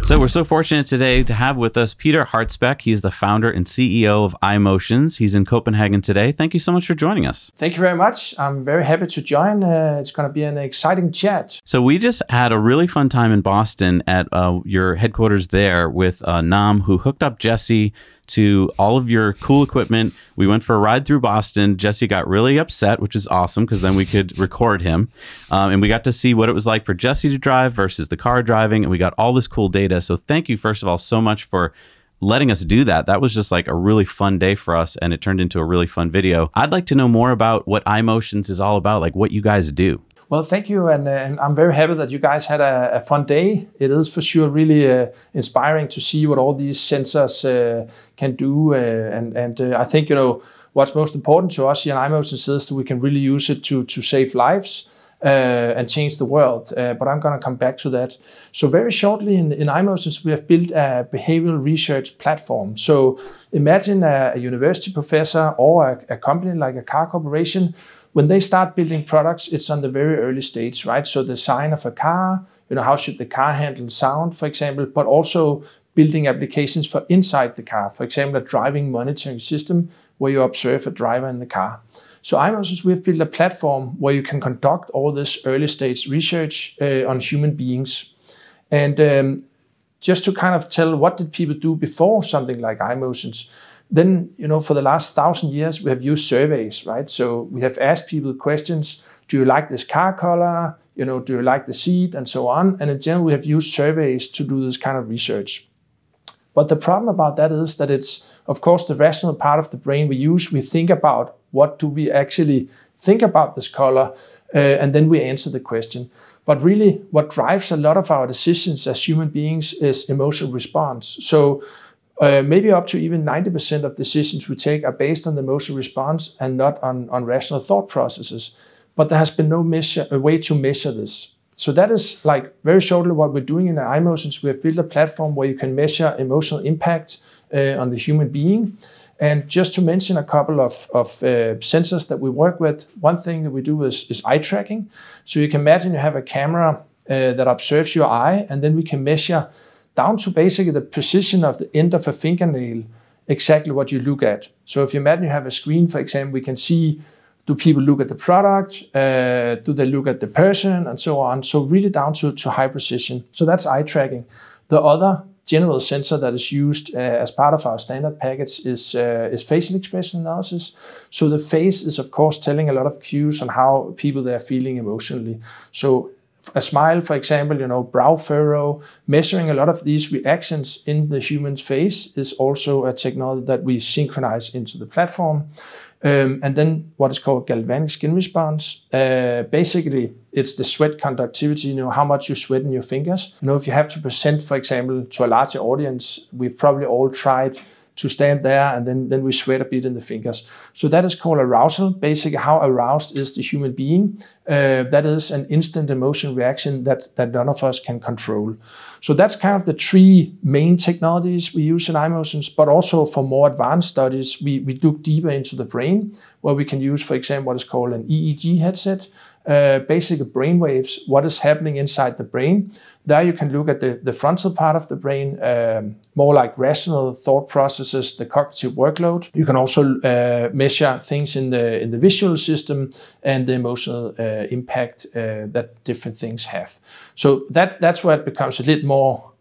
So we're so fortunate today to have with us Peter Hartzbeck. He is the founder and CEO of iMotions. He's in Copenhagen today. Thank you so much for joining us. Thank you very much. I'm very happy to join. It's going to be an exciting chat. So we just had a really fun time in Boston at your headquarters there with Nam, who hooked up Jesse to all of your cool equipment. We went for a ride through Boston. Jesse got really upset, which is awesome because then we could record him. And we got to see what it was like for Jesse to drive versus the car driving. And we got all this cool data. So thank you, first of all, so much for letting us do that. That was just like a really fun day for us. And it turned into a really fun video. I'd like to know more about what iMotions is all about, like what you guys do. Well, thank you, and I'm very happy that you guys had a fun day. It is for sure really inspiring to see what all these sensors can do, and I think what's most important to us here in iMotions is that we can really use it to save lives and change the world. But I'm going to come back to that. So very shortly in iMotions, we have built a behavioral research platform. So imagine a university professor or a company like a car corporation. When they start building products, it's on the very early stage, right? So the design of a car, how should the car handle sound, for example, but also building applications for inside the car. For example, a driving monitoring system where you observe a driver in the car. So iMotions, we've built a platform where you can conduct all this early stage research on human beings. And just to kind of tell what did people do before something like iMotions, then, for the last 1,000 years, we have used surveys, right? So we have asked people questions. Do you like this car color? Do you like the seat? And so on. And in general, we have used surveys to do this kind of research. But the problem about that is that it's, of course, the rational part of the brain we use. We think about what do we actually think about this color, and then we answer the question. But really, what drives a lot of our decisions as human beings is emotional response. So maybe up to even 90% of decisions we take are based on the emotional response and not on rational thought processes. But there has been no way to measure this. So that is like very shortly what we're doing in iMotions. We have built a platform where you can measure emotional impact on the human being. And just to mention a couple of sensors that we work with, one thing that we do is eye tracking. So you can imagine you have a camera that observes your eye, and then we can measure down to basically the precision of the end of a fingernail, exactly what you look at. So if you imagine you have a screen, for example, we can see, do people look at the product? Do they look at the person? And so on. So really down to high precision. So that's eye tracking. The other general sensor that is used as part of our standard package is facial expression analysis. So the face is, of course, telling a lot of cues on how people they are feeling emotionally. So a smile, for example, brow furrow, measuring a lot of these reactions in the human's face is also a technology that we synchronize into the platform. And then what is called Galvanic skin response. Basically, it's the sweat conductivity, how much you sweat in your fingers. If you have to present, for example, to a larger audience, we've probably all tried to stand there and then we sweat a bit in the fingers. So that is called arousal. Basically, how aroused is the human being? That is an instant emotion reaction that none of us can control. So that's kind of the three main technologies we use in iMotions, but also for more advanced studies, we look deeper into the brain, where we can use, for example, what is called an EEG headset. Basically brain waves, what is happening inside the brain. There you can look at the frontal part of the brain, more like rational thought processes, the cognitive workload. You can also measure things in the visual system and the emotional impact that different things have. So that's where it becomes a little more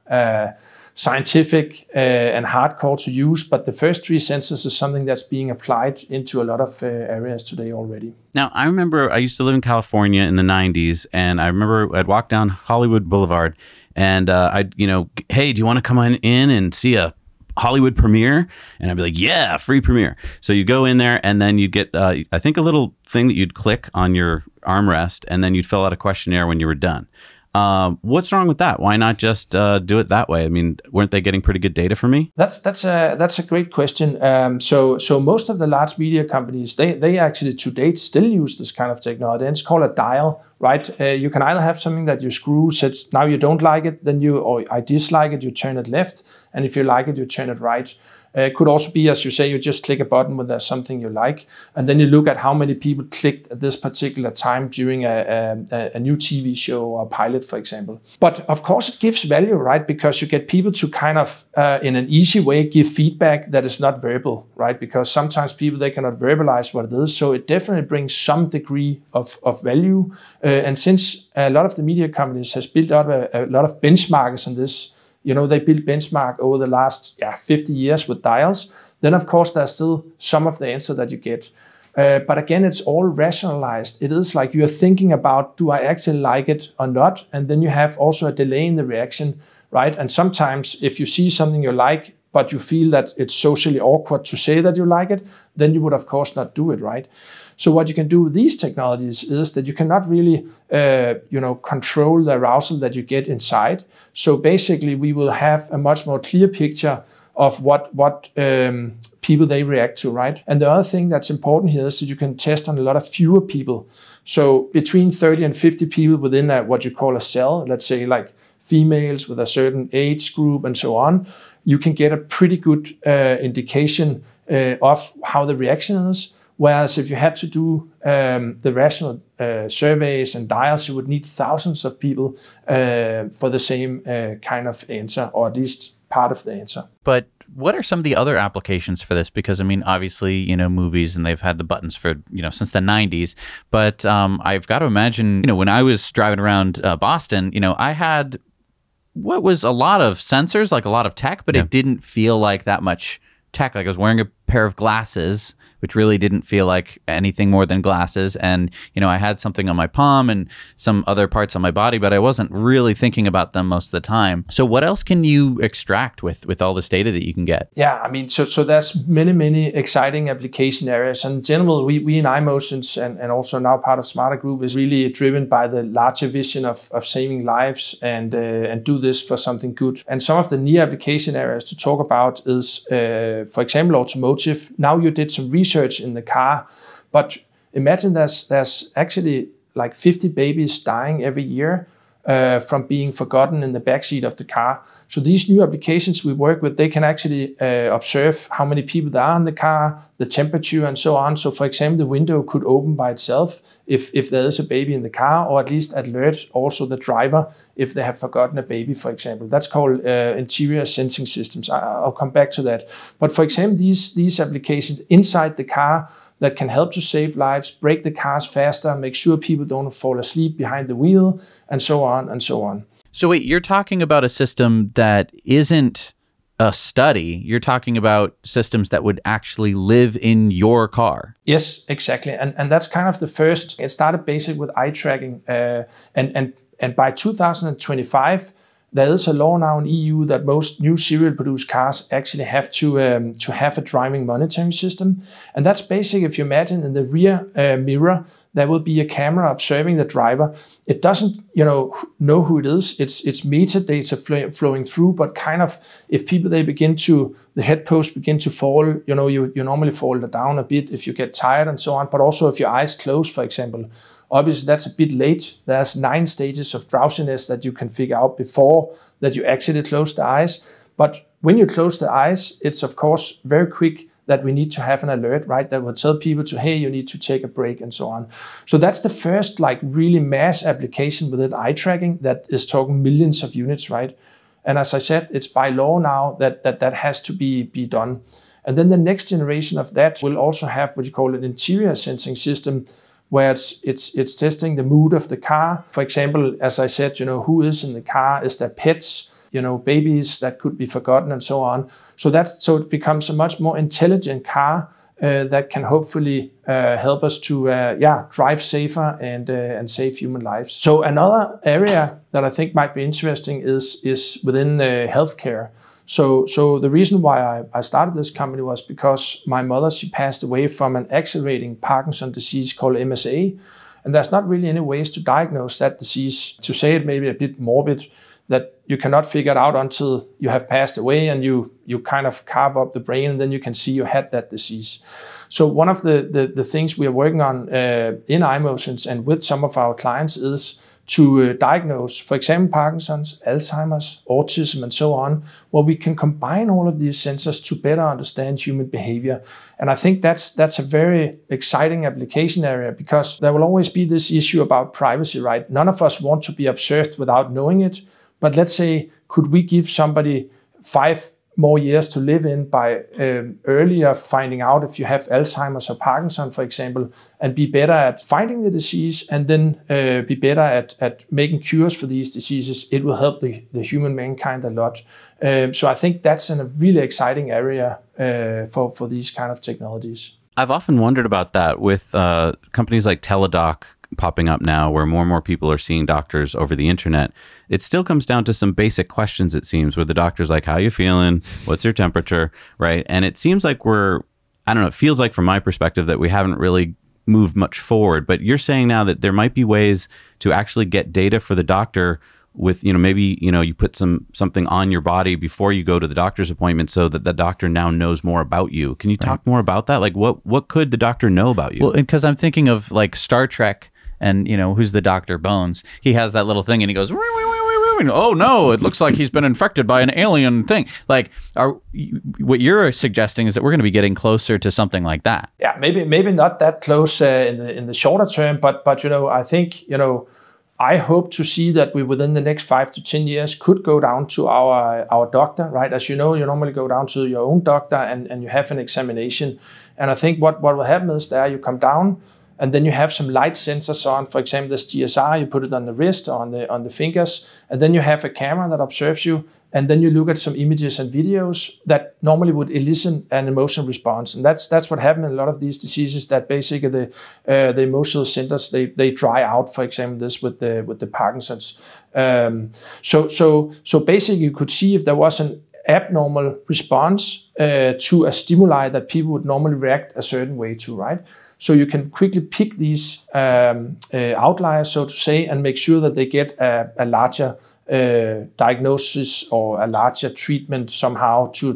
scientific and hardcore to use, but the first three sensors is something that's being applied into a lot of areas today already. Now, I remember I used to live in California in the 90s, and I remember I'd walk down Hollywood Boulevard, and hey, do you want to come on in and see a Hollywood premiere? And I'd be like, yeah, free premiere. So you go in there, and then you'd get, I think, a little thing that you'd click on your armrest, and then you'd fill out a questionnaire when you were done. What's wrong with that? Why not just do it that way? I mean, weren't they getting pretty good data for me? That's a great question. So most of the large media companies, they actually to date still use this kind of technology. And it's called a dial, right? You can either have something that you screw, says now you don't like it, then or I dislike it, you turn it left, and if you like it, you turn it right. It could also be, as you say, you just click a button when there's something you like, and then you look at how many people clicked at this particular time during a new TV show or pilot, for example. But of course, it gives value, right? Because you get people to kind of, in an easy way, give feedback that is not verbal, right? Because sometimes people, they cannot verbalize what it is. So it definitely brings some degree of value. And since a lot of the media companies has built up a lot of benchmarks on this, they built benchmark over the last 50 years with dials, then of course there's still some of the answer that you get. But again, it's all rationalized. It is like you're thinking about, do I actually like it or not? And then you have also a delay in the reaction, right? And sometimes if you see something you like, but you feel that it's socially awkward to say that you like it, then you would of course not do it, right? So what you can do with these technologies is that you cannot really, control the arousal that you get inside. So basically, we will have a much more clear picture of what people they react to, right? And the other thing that's important here is that you can test on a lot of fewer people. So between 30 and 50 people within what you call a cell, let's say like females with a certain age group and so on, you can get a pretty good indication of how the reaction is. Whereas if you had to do the rational surveys and dials, you would need thousands of people for the same kind of answer, or at least part of the answer. But what are some of the other applications for this? Because, I mean, obviously, movies, and they've had the buttons for, since the 90s. But I've got to imagine, when I was driving around Boston, I had what was a lot of sensors, like a lot of tech, but it didn't feel like that much tech. Like I was wearing a pair of glasses, which really didn't feel like anything more than glasses. And, I had something on my palm and some other parts on my body, but I wasn't really thinking about them most of the time. So what else can you extract with all this data that you can get? Yeah, I mean, so there's many exciting application areas. And in general, we in iMotions and also now part of Smarter Group is really driven by the larger vision of saving lives and do this for something good. And some of the near application areas to talk about is, for example, automotive. Now you did some research in the car, but imagine there's actually like 50 babies dying every year from being forgotten in the backseat of the car. So these new applications we work with, they can actually observe how many people there are in the car, the temperature and so on. So for example, the window could open by itself if there is a baby in the car, or at least alert also the driver if they have forgotten a baby, for example. That's called interior sensing systems. I'll come back to that. But for example, these applications inside the car that can help to save lives, break the cars faster, make sure people don't fall asleep behind the wheel, and so on and so on. So wait, you're talking about a system that isn't a study. You're talking about systems that would actually live in your car. Yes, exactly. And that's kind of the first. It started basically with eye tracking. And by 2025, there is a law now in EU that most new serial produced cars actually have to have a driving monitoring system. And that's basically, if you imagine in the rear mirror, there will be a camera observing the driver. It doesn't, know who it is. It's metadata flowing through, but kind of if people, the head posts begin to fall, you normally fall down a bit if you get tired and so on, but also if your eyes close, for example. Obviously, that's a bit late. There's 9 stages of drowsiness that you can figure out before that you actually close the eyes. But when you close the eyes, it's of course very quick that we need to have an alert, right? That will tell people hey, you need to take a break and so on. So that's the first really mass application within eye tracking that is talking millions of units, right? And as I said, it's by law now that has to be done. And then the next generation of that will also have what you call an interior sensing system, where it's testing the mood of the car. For example, as I said, who is in the car? Is there pets? Babies that could be forgotten and so on. So it becomes a much more intelligent car that can hopefully help us to drive safer and save human lives. So another area that I think might be interesting is within healthcare. So the reason why I started this company was because my mother, she passed away from an accelerating Parkinson's disease called MSA. And there's not really any ways to diagnose that disease. To say it maybe a bit morbid, that you cannot figure it out until you have passed away and you kind of carve up the brain and then you can see you had that disease. So one of the things we are working on in iMotions and with some of our clients is to diagnose, for example, Parkinson's, Alzheimer's, autism, and so on, where we can combine all of these sensors to better understand human behavior. And I think that's a very exciting application area, because there will always be this issue about privacy, right? None of us want to be observed without knowing it. But let's say, could we give somebody 5 more years to live in by earlier finding out if you have Alzheimer's or Parkinson, for example, and be better at finding the disease, and then be better at making cures for these diseases? It will help the human mankind a lot. So I think that's a really exciting area for these kind of technologies. I've often wondered about that with companies like Teladoc popping up now, where more and more people are seeing doctors over the internet. It still comes down to some basic questions, it seems, where the doctor's like, how you feeling? What's your temperature? Right? And it seems like it feels like from my perspective that we haven't really moved much forward. But you're saying now that there might be ways to actually get data for the doctor with, maybe, you put something on your body before you go to the doctor's appointment so that the doctor now knows more about you. Can you talk more about that? Like what could the doctor know about you? Well, because I'm thinking of like Star Trek, and who's the Dr. Bones? He has that little thing and he goes, oh no, it looks like he's been infected by an alien thing. Like, what you're suggesting is that we're going to be getting closer to something like that. Yeah, maybe not that close in the shorter term, but I think I hope to see that we within the next 5 to 10 years could go down to our doctor, right? As you know, you normally go down to your own doctor and you have an examination. And I think what will happen is there you come down, and then you have some light sensors on, for example, this GSR, you put it on the wrist or on the fingers, and then you have a camera that observes you, and then you look at some images and videos that normally would elicit an emotional response. And that's what happens in a lot of these diseases, that basically the emotional centers, they dry out, for example, this with the Parkinson's. So basically you could see if there was an abnormal response to a stimuli that people would normally react a certain way to, right? So you can quickly pick these outliers, so to say, and make sure that they get a larger diagnosis or a larger treatment somehow to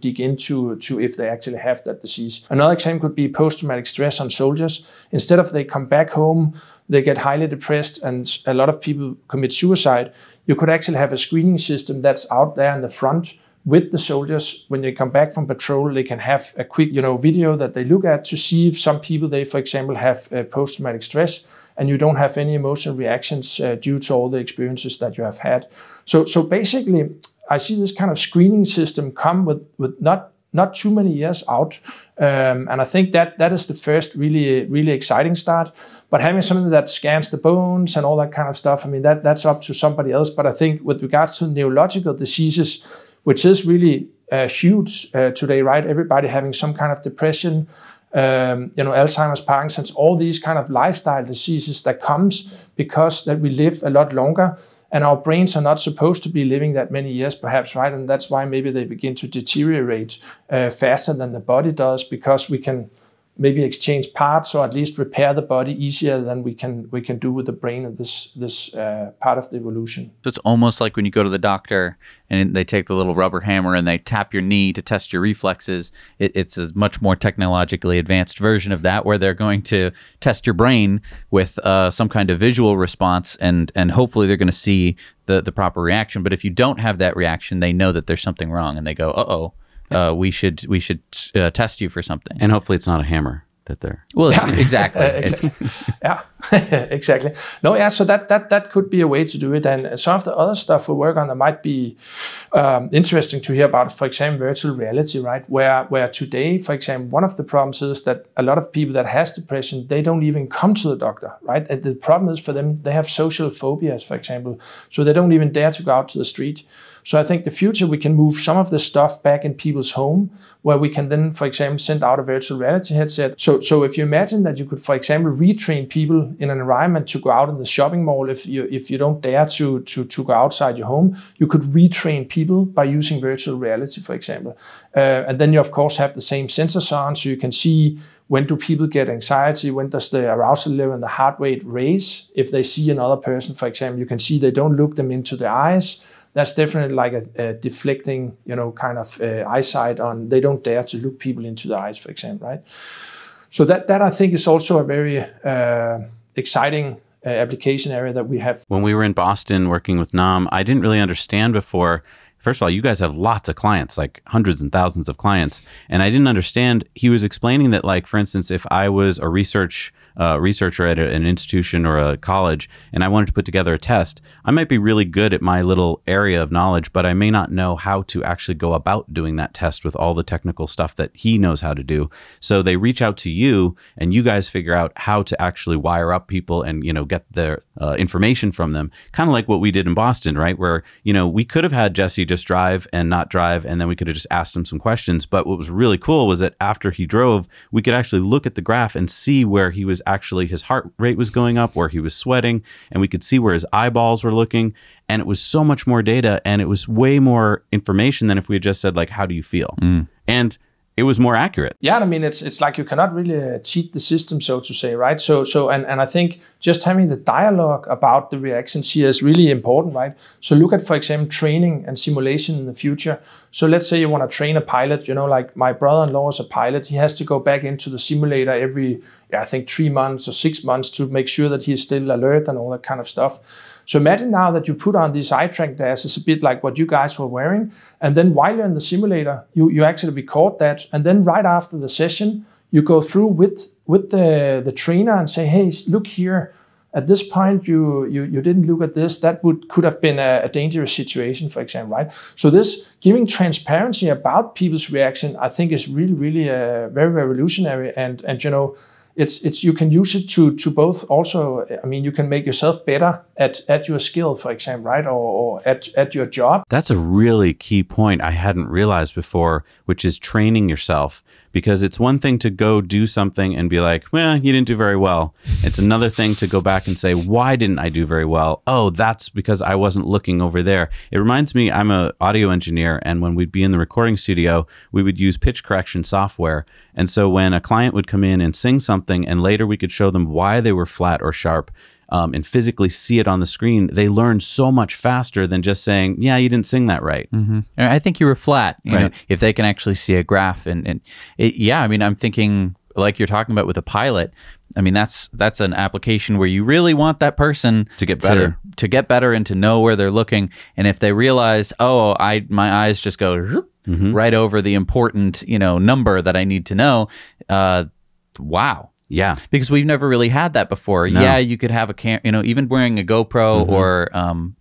dig into if they actually have that disease. Another example could be post-traumatic stress on soldiers. Instead of they come back home, they get highly depressed, and a lot of people commit suicide. You could actually have a screening system that's out there in the front with the soldiers. When they come back from patrol, they can have a quick, video that they look at to see if some people, they, for example, have post-traumatic stress, and you don't have any emotional reactions due to all the experiences that you have had. So basically, I see this kind of screening system come with not too many years out. And I think that is the first really, really exciting start. But having something that scans the bones and all that kind of stuff, I mean, that's up to somebody else. But I think with regards to neurological diseases, which is really huge today, right? Everybody having some kind of depression, Alzheimer's, Parkinson's, all these kind of lifestyle diseases that comes because that we live a lot longer, and our brains are not supposed to be living that many years, perhaps, right? And that's why maybe they begin to deteriorate faster than the body does, because we can maybe exchange parts or at least repair the body easier than we can do with the brain of this part of the evolution. So it's almost like when you go to the doctor and they take the little rubber hammer and they tap your knee to test your reflexes. It's a much more technologically advanced version of that, where they're going to test your brain with some kind of visual response, and hopefully they're going to see the proper reaction. But if you don't have that reaction, they know that there's something wrong, and they go, uh-oh. We should test you for something, and hopefully it's not a hammer that they're. Well, exactly. Yeah, exactly. No, yeah. So that could be a way to do it, and some of the other stuff we work on that might be interesting to hear about. For example, virtual reality, right? Where today, for example, one of the problems is that a lot of people that has depression, they don't even come to the doctor, right? And the problem is for them, they have social phobias, for example, so they don't even dare to go out to the street. So I think the future, we can move some of the stuff back in people's home, where we can then, for example, send out a virtual reality headset. So if you imagine that you could, for example, retrain people in an environment to go out in the shopping mall, if you don't dare to go outside your home, you could retrain people by using virtual reality, for example. And then you, of course, have the same sensors on, so you can see when do people get anxiety, when does the arousal level and the heart rate raise. If they see another person, for example, you can see they don't look them into the eyes. That's definitely like a deflecting, kind of eyesight on. They don't dare to look people into the eyes, for example, right? So that I think is also a very exciting application area that we have. When we were in Boston working with Nam, I didn't really understand before. First of all, you guys have lots of clients, like hundreds and thousands of clients. And I didn't understand. He was explaining that, like, for instance, if I was a researcher at an institution or a college and I wanted to put together a test, I might be really good at my little area of knowledge, but I may not know how to actually go about doing that test with all the technical stuff that he knows how to do. So they reach out to you and you guys figure out how to actually wire up people and, get their information from them. Kind of like what we did in Boston, right? Where, we could have had Jesse just drive and not drive, and then we could have just asked him some questions. But what was really cool was that after he drove, we could actually look at the graph and see where he was actually, his heart rate was going up, where he was sweating, and we could see where his eyeballs were looking. And it was so much more data, and it was way more information than if we had just said, like, how do you feel? And it was more accurate. Yeah, I mean, it's like you cannot really cheat the system, so to say, right? And I think just having the dialogue about the reactions here is really important, right? So look at, for example, training and simulation in the future. So let's say you want to train a pilot, like my brother-in-law is a pilot. He has to go back into the simulator every, I think 3 months or 6 months to make sure that he's still alert and all that kind of stuff. So imagine now that you put on these eye track glasses, a bit like what you guys were wearing, and then while you're in the simulator, you actually record that, and then right after the session, you go through with the trainer and say, hey, look here, at this point you didn't look at this, that could have been a dangerous situation, for example, right? So this giving transparency about people's reaction, I think is really, really very revolutionary, and it's you can use it to both also, I mean, you can make yourself better at your skill, for example, right? Or at your job. That's a really key point I hadn't realized before, which is training yourself. Because it's one thing to go do something and be like, well, you didn't do very well. It's another thing to go back and say, why didn't I do very well? Oh, that's because I wasn't looking over there. It reminds me, I'm an audio engineer, and when we'd be in the recording studio, we would use pitch correction software. And so when a client would come in and sing something, and later we could show them why they were flat or sharp, and physically see it on the screen, they learn so much faster than just saying, yeah, you didn't sing that right. Mm-hmm. I think you were flat. You know, if they can actually see a graph yeah, I mean, I'm thinking like you're talking about with a pilot. I mean, that's an application where you really want that person to get better, and to know where they're looking. And if they realize, oh, my eyes just go right over the important, number that I need to know. Wow. Yeah, because we've never really had that before. No. Yeah, you could have even wearing a GoPro or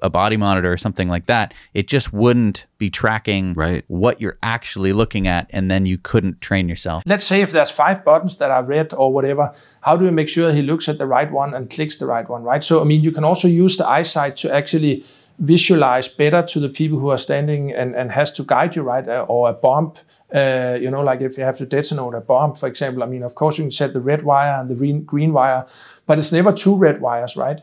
a body monitor or something like that. It just wouldn't be tracking what you're actually looking at, and then you couldn't train yourself. Let's say if there's 5 buttons that are red or whatever, how do we make sure he looks at the right one and clicks the right one, right? So, I mean, you can also use the eyesight to actually visualize better to the people who are standing and has to guide you, right? Or a bump. Like if you have to detonate a bomb, for example, I mean, of course you can set the red wire and the green wire, but it's never 2 red wires, right?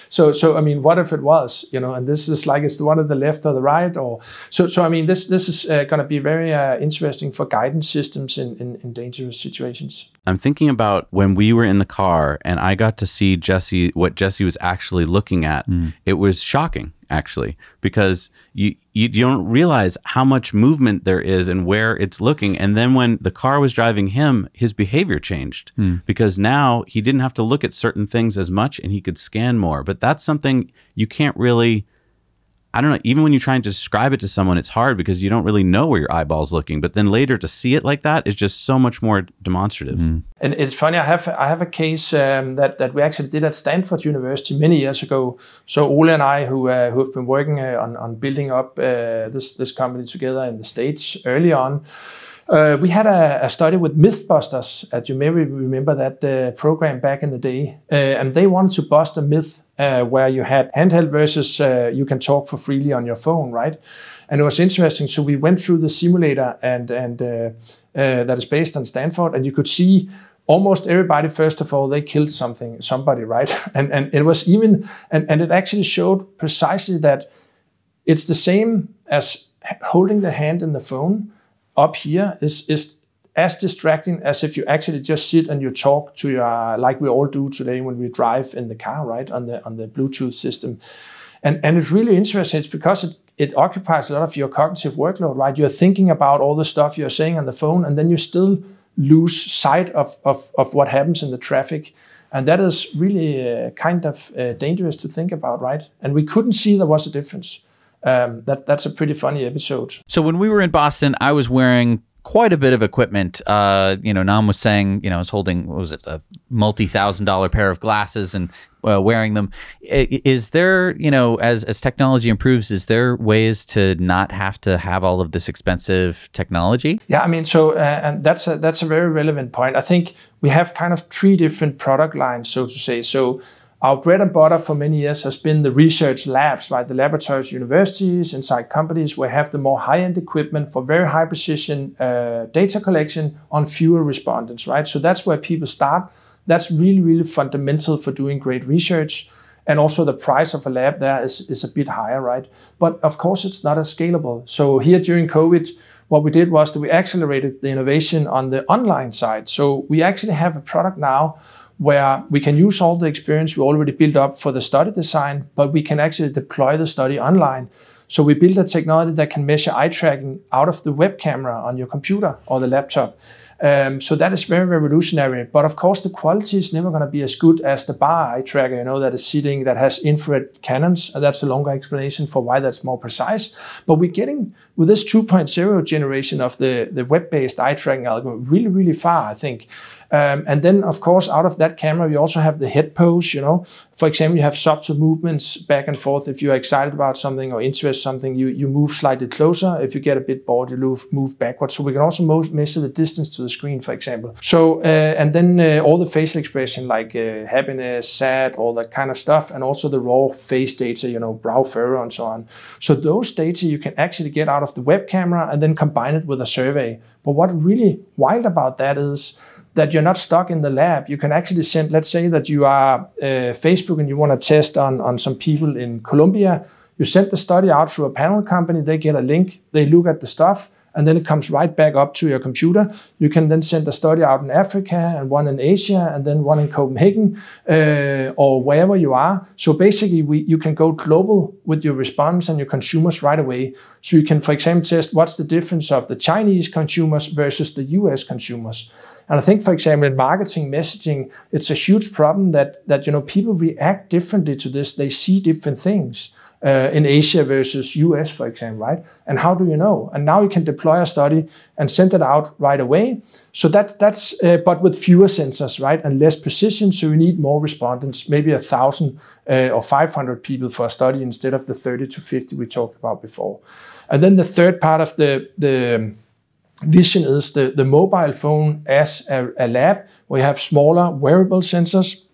So I mean, what if it was, and this is like, it's the one at the left or the right, or so I mean, this is going to be very interesting for guidance systems in dangerous situations. I'm thinking about when we were in the car and I got to see what Jesse was actually looking at. It was shocking, actually, because you don't realize how much movement there is and where it's looking. And then when the car was driving him, his behavior changed because now he didn't have to look at certain things as much and he could scan more. But that's something you can't really, I don't know, even when you try and describe it to someone, it's hard because you don't really know where your eyeball's looking. But then later to see it like that is just so much more demonstrative. And it's funny, I have a case that we actually did at Stanford University many years ago. So Ole and I, who have been working on building up this company together in the States early on, we had a study with Mythbusters, as you may remember that program back in the day. And they wanted to bust a myth where you had handheld versus you can talk for freely on your phone, right? And it was interesting. So we went through the simulator and that is based on Stanford, and you could see almost everybody, first of all, they killed somebody, right? And it was even, and it actually showed precisely that it's the same as holding the hand in the phone. Up here is as distracting as if you actually just sit and you talk to your, like we all do today when we drive in the car, right, on the Bluetooth system. And it's really interesting. It's because it occupies a lot of your cognitive workload, right? You're thinking about all the stuff you're saying on the phone, and then you still lose sight of what happens in the traffic. And that is really kind of dangerous to think about, right? And we couldn't see there was a difference. That's a pretty funny episode. So when we were in Boston, I was wearing quite a bit of equipment. Nam was saying, I was holding, what was it, a multi-$1,000 pair of glasses and wearing them. Is there, as technology improves, is there ways to not have to have all of this expensive technology? Yeah, I mean, so and that's a very relevant point. I think we have kind of 3 different product lines, so to say. So our bread and butter for many years has been the research labs, right? The laboratories, universities, inside companies where have the more high-end equipment for very high precision data collection on fewer respondents, right? So that's where people start. That's really, really fundamental for doing great research. And also the price of a lab there is a bit higher, right? But of course, it's not as scalable. So here during COVID, what we did was that we accelerated the innovation on the online side. So we actually have a product now where we can use all the experience we already built up for the study design, but we can actually deploy the study online. So we built a technology that can measure eye tracking out of the web camera on your computer or the laptop. So that is very revolutionary. But of course, the quality is never going to be as good as the bar eye tracker, that is sitting, that has infrared cannons. That's a longer explanation for why that's more precise. But we're getting, with this 2.0 generation of the web-based eye tracking algorithm, really, really far, I think. And then, of course, out of that camera, you also have the head pose, For example, you have subtle movements back and forth. If you're excited about something or interested in something, you move slightly closer. If you get a bit bored, you move backwards. So we can also measure the distance to the screen, for example. So, and then all the facial expression like happiness, sad, all that kind of stuff. And also the raw face data, brow furrow and so on. So those data you can actually get out of the web camera and then combine it with a survey. But what really wild about that is that you're not stuck in the lab. You can actually send, let's say that you are Facebook and you want to test on some people in Colombia. You send the study out through a panel company, they get a link, they look at the stuff, and then it comes right back up to your computer. You can then send a study out in Africa and one in Asia and then one in Copenhagen or wherever you are. So basically you can go global with your response and your consumers right away. So you can, for example, test what's the difference of the Chinese consumers versus the US consumers. And I think, for example, in marketing messaging, it's a huge problem that people react differently to this. They see different things in Asia versus US, for example, right? And how do you know? And now you can deploy a study and send it out right away. So that's but with fewer sensors, right? And less precision. So you need more respondents, maybe 1,000 or 500 people for a study instead of the 30 to 50 we talked about before. And then the third part of the vision is the mobile phone as a lab where you have smaller wearable sensors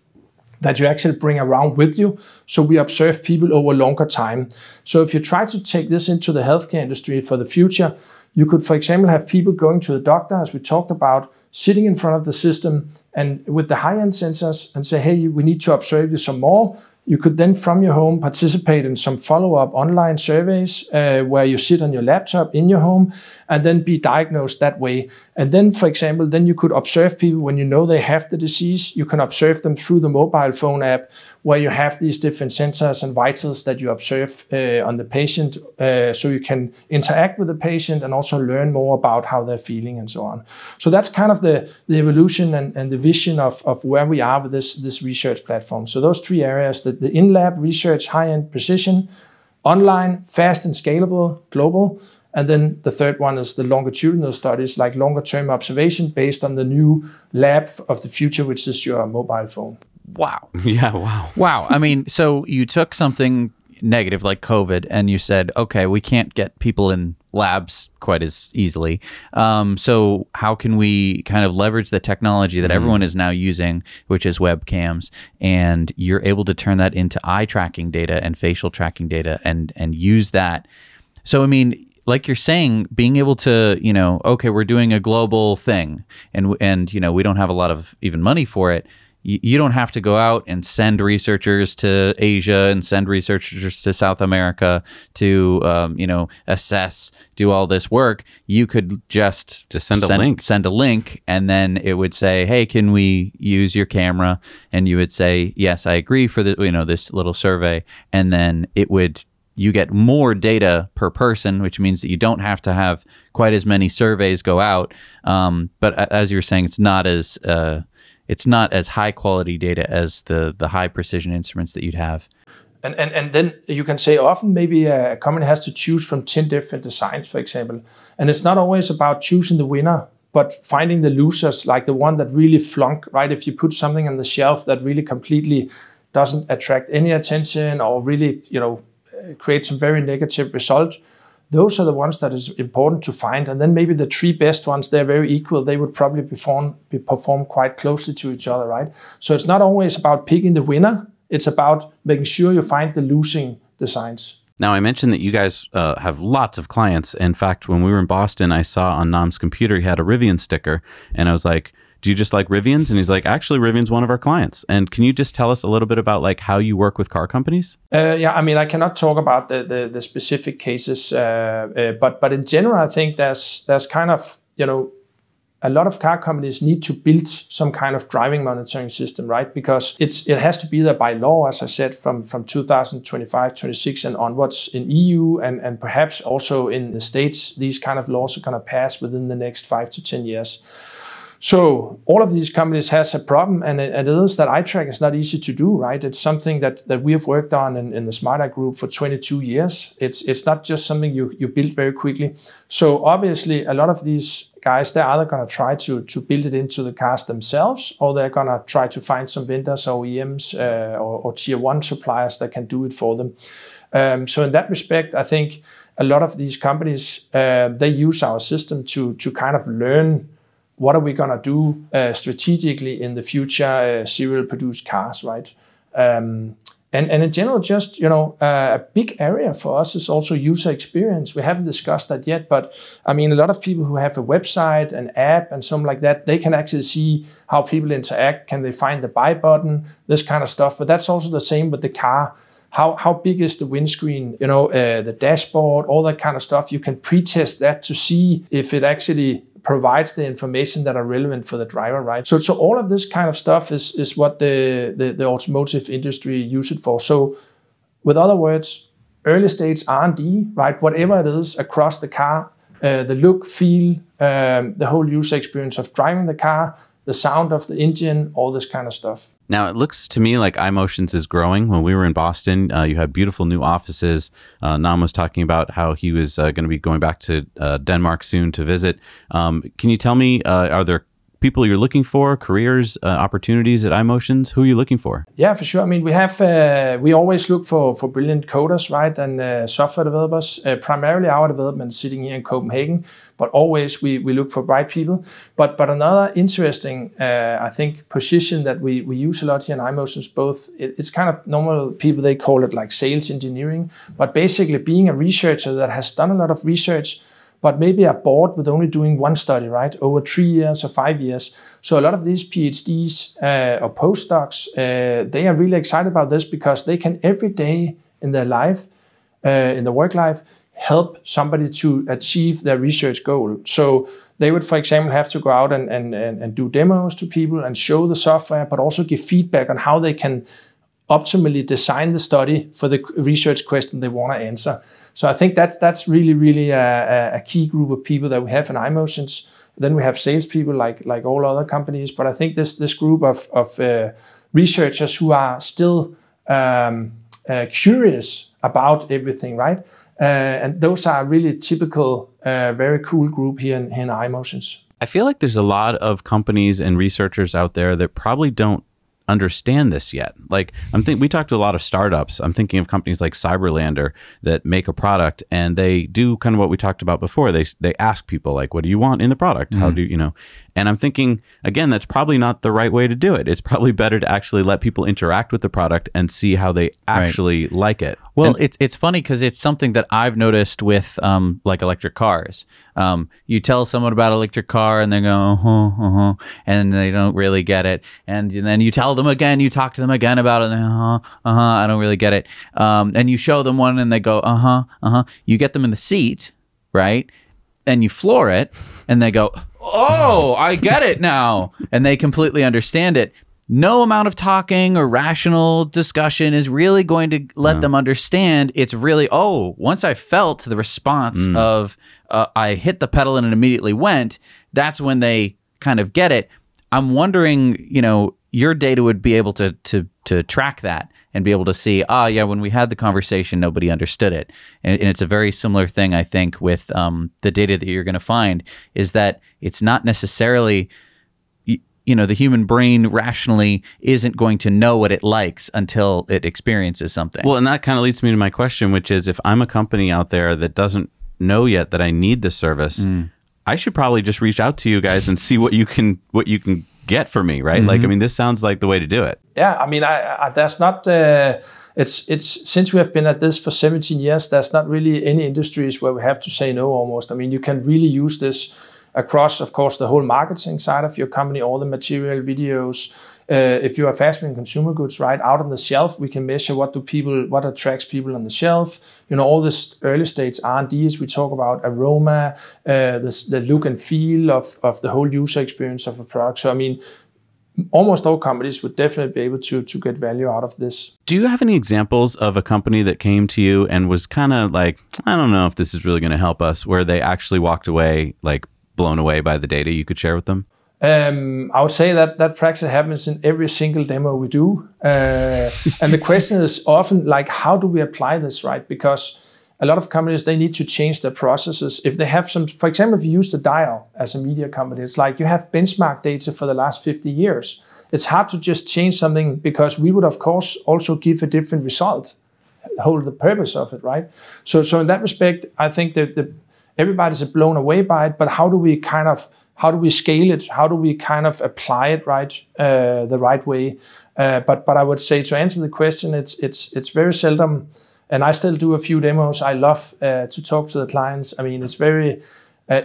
that you actually bring around with you. So we observe people over longer time. So if you try to take this into the healthcare industry for the future, you could, for example, have people going to the doctor, as we talked about, sitting in front of the system and with the high-end sensors and say, hey, we need to observe you some more. You could then from your home participate in some follow-up online surveys where you sit on your laptop in your home and then be diagnosed that way. And then, for example, then you could observe people when you know they have the disease. You can observe them through the mobile phone app where you have these different sensors and vitals that you observe on the patient so you can interact with the patient and also learn more about how they're feeling and so on. So that's kind of the evolution and the vision of where we are with this research platform. So those 3 areas, the in-lab research, high-end precision, online, fast and scalable, global, and then the third one is the longitudinal studies, like longer-term observation based on the new lab of the future, which is your mobile phone. Wow. Yeah, wow. Wow. I mean, so you took something negative like COVID and you said, okay, we can't get people in labs quite as easily. So how can we kind of leverage the technology that everyone is now using, which is webcams, and you're able to turn that into eye tracking data and facial tracking data and use that. So, I mean, like you're saying, being able to, okay, we're doing a global thing and we don't have a lot of even money for it. You don't have to go out and send researchers to Asia and send researchers to South America to, assess, do all this work. You could just send a link, and then it would say, hey, can we use your camera? And you would say, yes, I agree for the, this little survey. And then you get more data per person, which means that you don't have to have quite as many surveys go out. But as you were saying, it's not as it's not as high quality data as the high precision instruments that you'd have. And then you can say often maybe a company has to choose from 10 different designs, for example. And it's not always about choosing the winner, but finding the losers, like the one that really flunk, right? If you put something on the shelf that really completely doesn't attract any attention or really, create some very negative result, those are the ones that is important to find. And then maybe the 3 best ones, they're very equal. They would probably perform quite closely to each other, right? So it's not always about picking the winner. It's about making sure you find the losing designs. Now, I mentioned that you guys have lots of clients. In fact, when we were in Boston, I saw on Nam's computer, he had a Rivian sticker. And I was like, do you just like Rivians? And he's like, actually, Rivian's one of our clients. And can you just tell us a little bit about like how you work with car companies? Yeah, I mean, I cannot talk about the specific cases. But in general, I think there's kind of, a lot of car companies need to build some kind of driving monitoring system, right? Because it has to be there by law, as I said, from 2025, 26 and onwards in EU and perhaps also in the States. These kind of laws are going to pass within the next 5 to 10 years. So all of these companies has a problem, and it is that eye track is not easy to do, right? It's something that we have worked on in the Smart Eye Group for 22 years. It's not just something you build very quickly. So obviously, a lot of these guys, they're either going to try to build it into the cars themselves, or they're going to try to find some vendors, OEMs, or tier 1 suppliers that can do it for them. So in that respect, I think a lot of these companies, they use our system to kind of learn what are we going to do strategically in the future serial produced cars, right? And in general, just, a big area for us is also user experience. We haven't discussed that yet, but I mean, a lot of people who have a website, an app, and something like that, they can actually see how people interact. Can they find the buy button, this kind of stuff? But that's also the same with the car. How big is the windscreen, the dashboard, all that kind of stuff. You can pre-test that to see if it actually provides the information that are relevant for the driver, right? So all of this kind of stuff is what the automotive industry use it for. So with other words, early stage R&D, right? Whatever it is across the car, the look, feel, the whole user experience of driving the car, the sound of the engine, all this kind of stuff. Now, it looks to me like iMotions is growing. When we were in Boston, you had beautiful new offices. Nam was talking about how he was going to be going back to Denmark soon to visit. Can you tell me, are there people you're looking for, careers, opportunities at iMotions? Who are you looking for? Yeah, for sure. I mean, we always look for brilliant coders, right? And software developers. Primarily our development sitting here in Copenhagen, but always we look for bright people. But another interesting, I think, position that we use a lot here in iMotions, it's kind of normal people, they call it like sales engineering, but basically being a researcher that has done a lot of research, but maybe are bored with only doing one study, right, over 3 years or 5 years. So a lot of these PhDs or postdocs, they are really excited about this because they can every day in their life, in their work life, help somebody to achieve their research goal. So they would, for example, have to go out and do demos to people and show the software, but also give feedback on how they can optimally design the study for the research question they want to answer. So I think that's really, really a key group of people that we have in iMotions. Then we have salespeople like all other companies, but I think this group of researchers who are still curious about everything, right? And those are really typical, very cool group here in iMotions. I feel like there's a lot of companies and researchers out there that probably don't understand this yet. Like we talked to a lot of startups. I'm thinking of companies like Cyberlander that make a product and they do kind of what we talked about before. They ask people like, what do you want in the product? How do you And I'm thinking, again, that's probably not the right way to do it. It's probably better to actually let people interact with the product and see how they actually like it. Well, it's funny because it's something that I've noticed with like electric cars. You tell someone about an electric car and they go, and they don't really get it. And then you tell them again, you talk to them again about it, and I don't really get it. And you show them one and they go, You get them in the seat, right? And you floor it and they go, oh, I get it now. And they completely understand it. No amount of talking or rational discussion is really going to let them understand. It's really, once I felt the response of I hit the pedal and it immediately went, that's when they kind of get it. I'm wondering, your data would be able to track that and be able to see, when we had the conversation, nobody understood it. And it's a very similar thing, I think, with the data that you're going to find, is that it's not necessarily, the human brain rationally isn't going to know what it likes until it experiences something. Well, and that kind of leads me to my question, which is, if I'm a company out there that doesn't know yet that I need this service, I should probably just reach out to you guys and see what you can get for me, right? Like, I mean, this sounds like the way to do it. Yeah, I mean, there's not. It's since we have been at this for 17 years, there's not really any industries where we have to say no. Almost. I mean, you can really use this across, of course, the whole marketing side of your company, all the material, videos. If you are fast-moving consumer goods, right, out on the shelf, we can measure what attracts people on the shelf. All this early stage R&Ds, we talk about aroma, the look and feel of the whole user experience of a product. So, I mean, almost all companies would definitely be able to get value out of this. Do you have any examples of a company that came to you and was kind of like, I don't know if this is really going to help us, where they actually walked away, like, blown away by the data you could share with them? I would say that practice happens in every single demo we do. And the question is often like, how do we apply this, right? Because a lot of companies, they need to change their processes. If they have some, for example, if you use the dial as a media company, it's like you have benchmark data for the last 50 years. It's hard to just change something, because we would, of course, also give a different result, hold the purpose of it, right? So in that respect, I think that everybody's blown away by it, but how do we scale it? How do we kind of apply it the right way? But I would say, to answer the question, it's very seldom, and I still do a few demos. I love to talk to the clients. I mean, it's very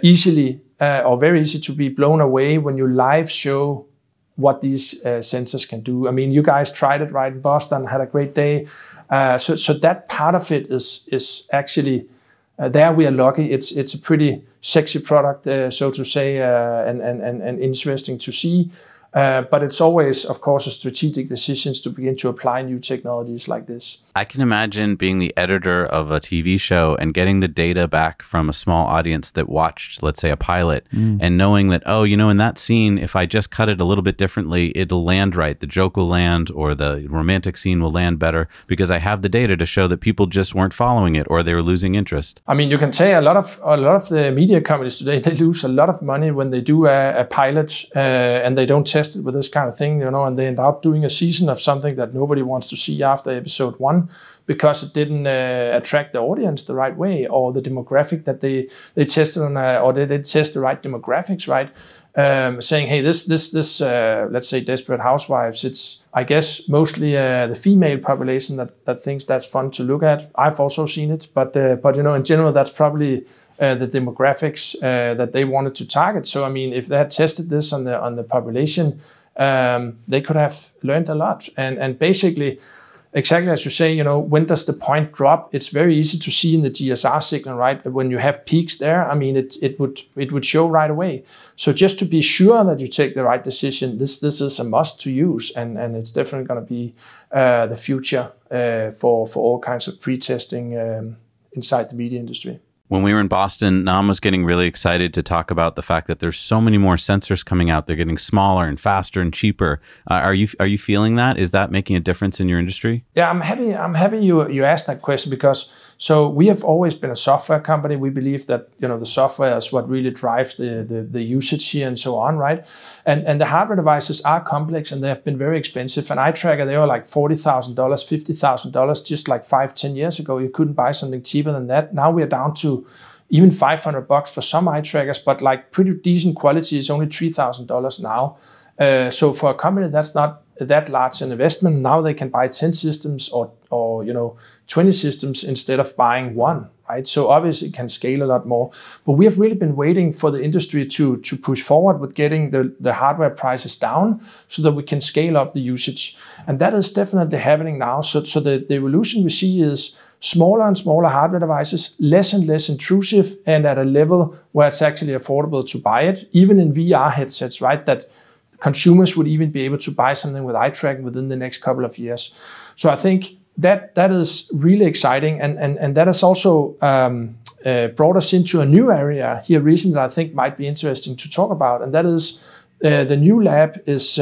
easy to be blown away when you live show what these sensors can do. I mean, you guys tried it right in Boston, had a great day. So that part of it is actually. There we are lucky. It's a pretty sexy product, so to say, and interesting to see. But it's always, of course, a strategic decision to begin to apply new technologies like this. I can imagine being the editor of a TV show and getting the data back from a small audience that watched, let's say, a pilot, and knowing that, in that scene, if I just cut it a little bit differently, it'll land right. The joke will land, or the romantic scene will land better, because I have the data to show that people just weren't following it, or they were losing interest. I mean, you can say a lot of the media companies today, they lose a lot of money when they do a pilot and they don't test it with this kind of thing, and they end up doing a season of something that nobody wants to see after episode 1, because it didn't attract the audience the right way, or the demographic that they tested on, or they didn't test the right demographics, right? Saying, hey, this let's say Desperate Housewives, it's, I guess, mostly the female population that thinks that's fun to look at. I've also seen it, but in general, that's probably the demographics that they wanted to target. So, I mean, if they had tested this on the population, they could have learned a lot. And basically, exactly as you say, when does the point drop? It's very easy to see in the GSR signal, right? When you have peaks there, I mean, it would show right away. So just to be sure that you take the right decision, this is a must to use, and it's definitely going to be the future for all kinds of pre-testing inside the media industry. When we were in Boston, Nam was getting really excited to talk about the fact that there's so many more sensors coming out. They're getting smaller and faster and cheaper. Are you feeling that? Is that making a difference in your industry? Yeah, I'm happy you asked that question, because so we have always been a software company. We believe that the software is what really drives the usage here and so on, right? And the hardware devices are complex, and they have been very expensive. An eye tracker, they were like $40,000, $50,000 just like 5-10 years ago. You couldn't buy something cheaper than that. Now we are down to even $500 for some eye trackers, but like pretty decent quality is only $3,000 now. So for a company that's not that large an investment, now they can buy 10 systems or 20 systems instead of buying one, right? So obviously it can scale a lot more. But we have really been waiting for the industry to push forward with getting the hardware prices down so that we can scale up the usage. And that is definitely happening now. So the evolution we see is smaller and smaller hardware devices, less and less intrusive, and at a level where it's actually affordable to buy it, even in VR headsets, right? That consumers would even be able to buy something with eye tracking within the next couple of years. So I think that is really exciting, and that has also brought us into a new area here recently that I think might be interesting to talk about, and that is The new lab is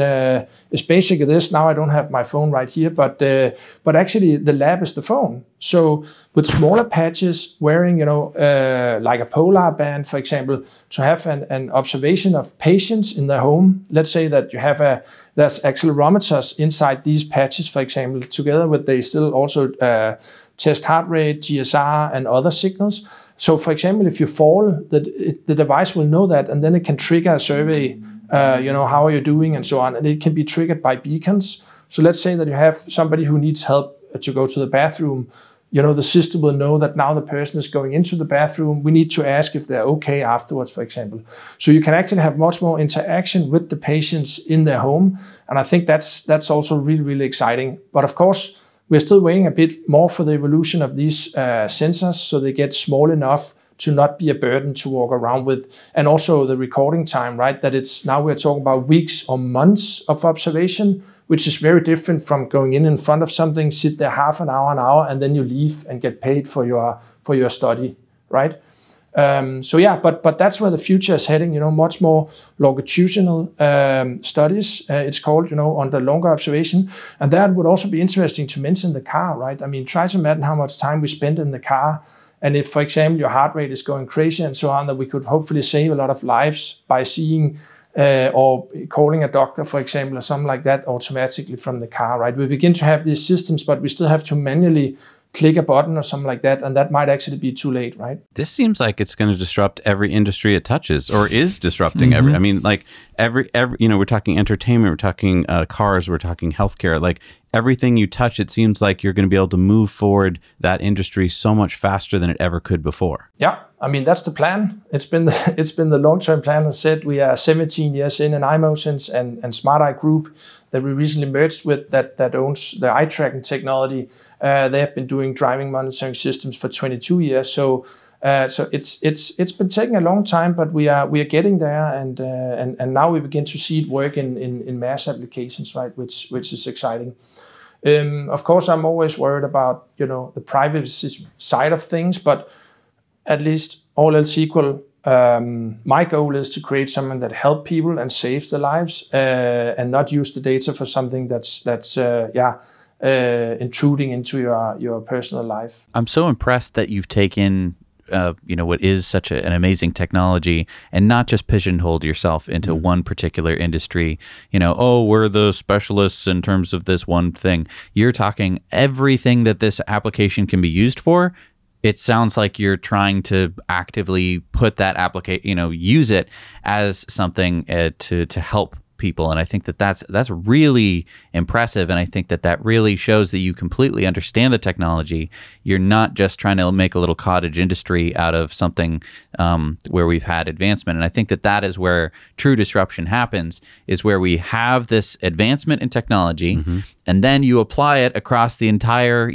basically this. Now I don't have my phone right here, but actually the lab is the phone. So with smaller patches, wearing like a polar band, for example, to have an observation of patients in their home. Let's say that you have there's accelerometers inside these patches, for example, together with they still also test heart rate, GSR, and other signals. So, for example, if you fall, the device will know that, and then it can trigger a survey. How are you doing, and so on. And it can be triggered by beacons. So let's say that you have somebody who needs help to go to the bathroom. The system will know that now the person is going into the bathroom. We need to ask if they're okay afterwards, for example. So you can actually have much more interaction with the patients in their home. And I think that's also really, really exciting. But of course, we're still waiting a bit more for the evolution of these sensors so they get small enough to not be a burden to walk around with. And also the recording time, right? That it's now we're talking about weeks or months of observation, which is very different from going in front of something, sit there half an hour, and then you leave and get paid for your study, right? But that's where the future is heading, much more longitudinal studies, it's called, under longer observation. And that would also be interesting to mention the car, right? I mean, try to imagine how much time we spend in the car. And if, for example, your heart rate is going crazy and so on, that we could hopefully save a lot of lives by seeing or calling a doctor, for example, or something like that automatically from the car, right? We begin to have these systems, but we still have to manually click a button or something like that, and that might actually be too late, right? This seems like it's going to disrupt every industry it touches, or is disrupting every. I mean, like every we're talking entertainment, we're talking cars, we're talking healthcare. Like everything you touch, it seems like you're going to be able to move forward that industry so much faster than it ever could before. Yeah, I mean that's the plan. It's been the long-term plan. As said, we are 17 years in iMotions and Smart Eye Group that we recently merged with that owns the eye tracking technology. They have been doing driving monitoring systems for 22 years. So it's been taking a long time, but we are getting there, and now we begin to see it work in mass applications, right? Which is exciting. Of course, I'm always worried about the privacy side of things, but at least all else equal, my goal is to create something that helps people and saves their lives, and not use the data for something that's intruding into your personal life. I'm so impressed that you've taken what is such an amazing technology and not just pigeonholed yourself into one particular industry. We're the specialists in terms of this one thing. You're talking everything that this application can be used for. It sounds like you're trying to actively put that application, use it as something to help people. And I think that's really impressive. And I think that really shows that you completely understand the technology. You're not just trying to make a little cottage industry out of something where we've had advancement. And I think that is where true disruption happens, is where we have this advancement in technology, and then you apply it across the entire,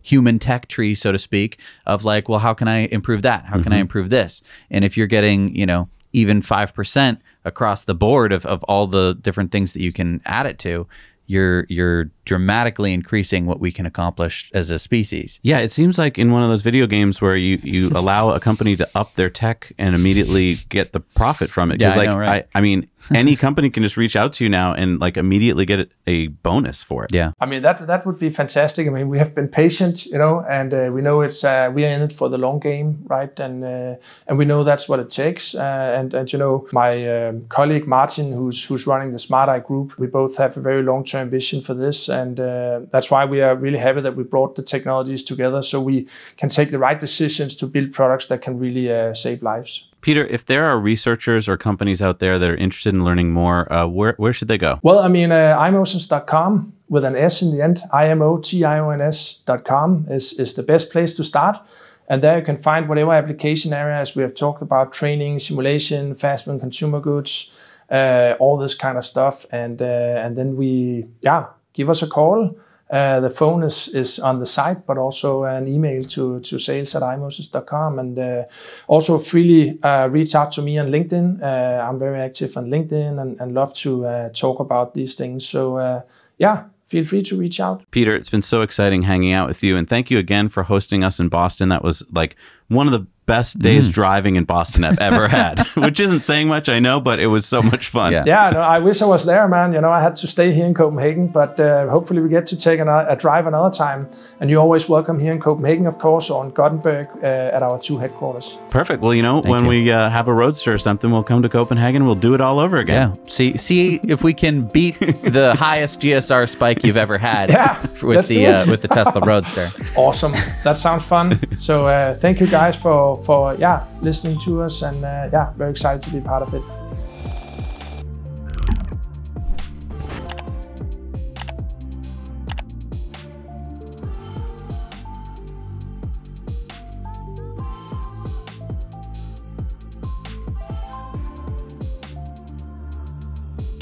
human tech tree, so to speak, of like, well, how can I improve that? How can I improve this? And if you're getting, even 5% across the board of all the different things that you can add it to, you're dramatically increasing what we can accomplish as a species. Yeah, it seems like in one of those video games where you allow a company to up their tech and immediately get the profit from it. Yeah, I know, right? I mean, any company can just reach out to you now and like immediately get a bonus for it. Yeah. I mean, that would be fantastic. I mean, we have been patient, and we know it's we are in it for the long game, right? And we know that's what it takes. And my colleague Martin, who's running the Smart Eye Group, we both have a very long-term vision for this, and that's why we are really happy that we brought the technologies together so we can take the right decisions to build products that can really save lives. Peter, if there are researchers or companies out there that are interested in learning more, where should they go? Well, I mean, iMotions.com with an S in the end, imotions.com is the best place to start. And there you can find whatever application areas we have talked about: training, simulation, fast-moving consumer goods, all this kind of stuff. And then give us a call. The phone is on the site, but also an email to sales@imotions.com, and also freely reach out to me on LinkedIn. I'm very active on LinkedIn and love to talk about these things. So feel free to reach out. Peter, it's been so exciting hanging out with you, and thank you again for hosting us in Boston. That was like one of the best days driving in Boston I've ever had, which isn't saying much, I know, but it was so much fun. Yeah, no, I wish I was there, man. You know, I had to stay here in Copenhagen, but hopefully we get to take a drive another time. And you're always welcome here in Copenhagen, of course, or in Gothenburg at our 2 headquarters. Perfect. Well, you know, when we have a roadster or something, we'll come to Copenhagen. We'll do it all over again. Yeah. See if we can beat the highest GSR spike you've ever had with the Tesla Roadster. Awesome. That sounds fun. So thank you guys for listening to us, and very excited to be part of it.